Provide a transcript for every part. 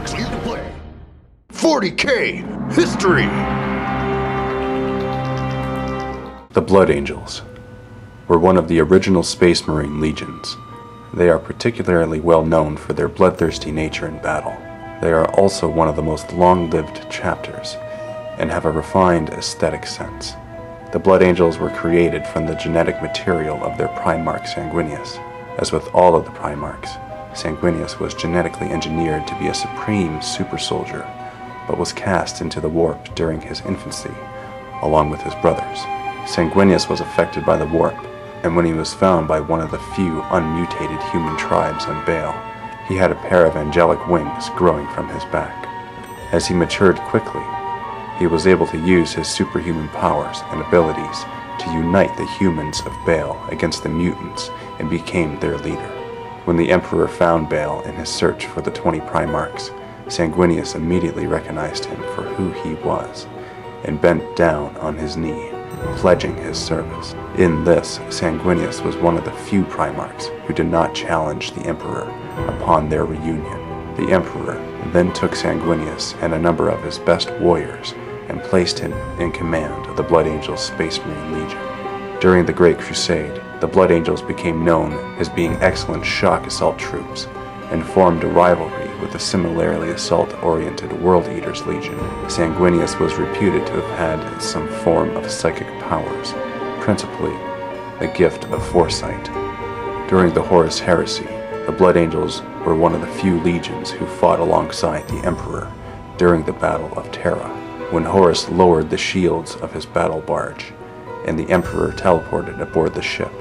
Clear to play. 40K History! The Blood Angels were one of the original Space Marine legions. They are particularly well known for their bloodthirsty nature in battle. They are also one of the most long-lived chapters, and have a refined aesthetic sense. The Blood Angels were created from the genetic material of their Primarch Sanguinius. As with all of the Primarchs, Sanguinius was genetically engineered to be a supreme super soldier, but was cast into the warp during his infancy, along with his brothers. Sanguinius was affected by the warp, and when he was found by one of the few unmutated human tribes on Baal, he had a pair of angelic wings growing from his back. As he matured quickly, he was able to use his superhuman powers and abilities to unite the humans of Baal against the mutants and became their leader. When the Emperor found Baal in his search for the 20 Primarchs, Sanguinius immediately recognized him for who he was and bent down on his knee, pledging his service. In this, Sanguinius was one of the few Primarchs who did not challenge the Emperor upon their reunion. The Emperor then took Sanguinius and a number of his best warriors and placed him in command of the Blood Angels Space Marine Legion. During the Great Crusade, the Blood Angels became known as being excellent shock assault troops and formed a rivalry with the similarly assault-oriented World Eaters Legion. Sanguinius was reputed to have had some form of psychic powers, principally a gift of foresight. During the Horus Heresy, the Blood Angels were one of the few legions who fought alongside the Emperor during the Battle of Terra. When Horus lowered the shields of his battle barge, and the Emperor teleported aboard the ship,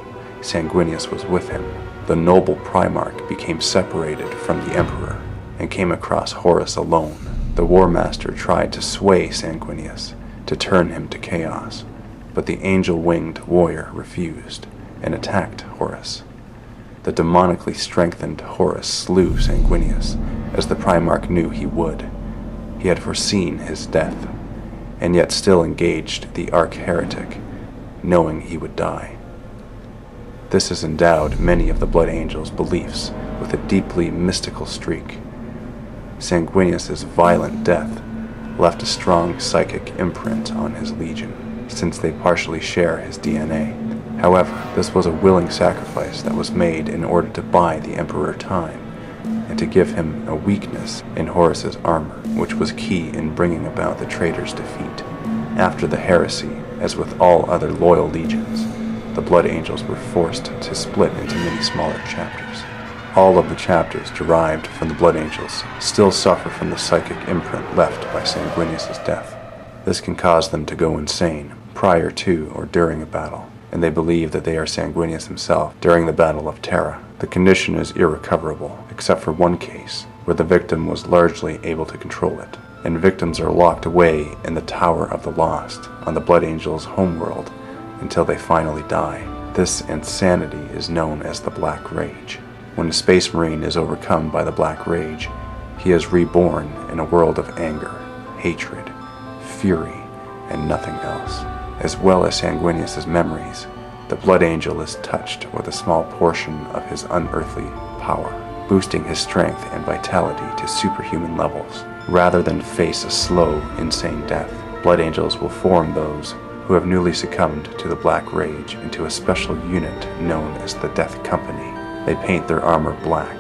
Sanguinius was with him. The noble Primarch became separated from the Emperor and came across Horus alone. The War Master tried to sway Sanguinius to turn him to chaos, but the angel-winged warrior refused and attacked Horus. The demonically strengthened Horus slew Sanguinius, as the Primarch knew he would. He had foreseen his death, and yet still engaged the Arch-Heretic, knowing he would die. This has endowed many of the Blood Angels' beliefs with a deeply mystical streak. Sanguinius' violent death left a strong psychic imprint on his legion, since they partially share his DNA. However, this was a willing sacrifice that was made in order to buy the Emperor time, and to give him a weakness in Horus's armor, which was key in bringing about the traitor's defeat. After the heresy, as with all other loyal legions, the Blood Angels were forced to split into many smaller chapters. All of the chapters derived from the Blood Angels still suffer from the psychic imprint left by Sanguinius' death. This can cause them to go insane prior to or during a battle, and they believe that they are Sanguinius himself during the Battle of Terra. The condition is irrecoverable, except for one case, where the victim was largely able to control it, and victims are locked away in the Tower of the Lost on the Blood Angels' homeworld until they finally die. This insanity is known as the Black Rage. When a Space Marine is overcome by the Black Rage, he is reborn in a world of anger, hatred, fury, and nothing else. As well as Sanguinius' memories, the Blood Angel is touched with a small portion of his unearthly power, boosting his strength and vitality to superhuman levels. Rather than face a slow, insane death, Blood Angels will form those who have newly succumbed to the Black Rage into a special unit known as the Death Company. They paint their armor black,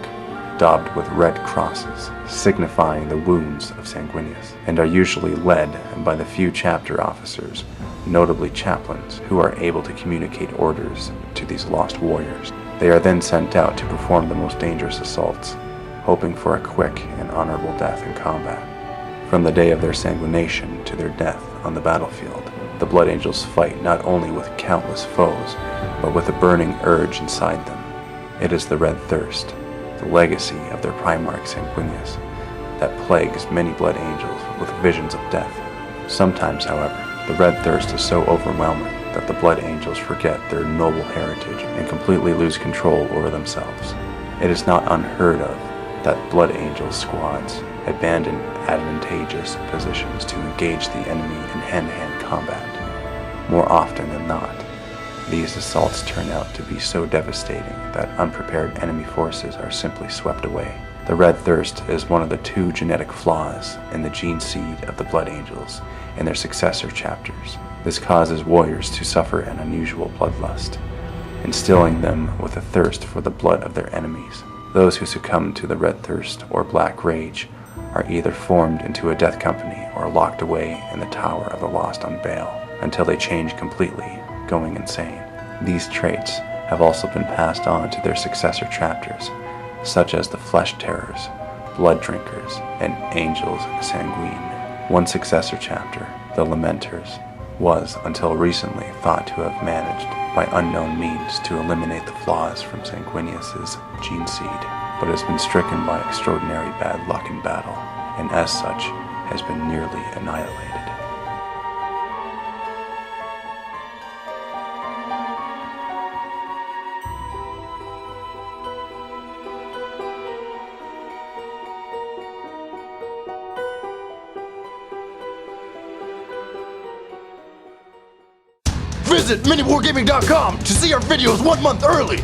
daubed with red crosses, signifying the wounds of Sanguinius, and are usually led by the few chapter officers, notably chaplains, who are able to communicate orders to these lost warriors. They are then sent out to perform the most dangerous assaults, hoping for a quick and honorable death in combat. From the day of their sanguination to their death on the battlefield, the Blood Angels fight not only with countless foes, but with a burning urge inside them. It is the Red Thirst, the legacy of their Primarch Sanguinius, that plagues many Blood Angels with visions of death. Sometimes, however, the Red Thirst is so overwhelming that the Blood Angels forget their noble heritage and completely lose control over themselves. It is not unheard of that Blood Angel squads abandon advantageous positions to engage the enemy in hand-to-hand combat. More often than not, these assaults turn out to be so devastating that unprepared enemy forces are simply swept away. The red thirst is one of the 2 genetic flaws in the gene seed of the Blood Angels and their successor chapters. This causes warriors to suffer an unusual bloodlust, instilling them with a thirst for the blood of their enemies. Those who succumb to the red thirst or black rage are either formed into a death company or locked away in the Tower of the Lost on bail until they change completely, going insane. These traits have also been passed on to their successor chapters, such as the Flesh Terrors, Blood Drinkers, and Angels Sanguine. One successor chapter, the Lamenters, was until recently thought to have managed by unknown means to eliminate the flaws from Sanguinius' gene seed, but has been stricken by extraordinary bad luck in battle, and as such has been nearly annihilated. Visit miniwargaming.com to see our videos 1 month early.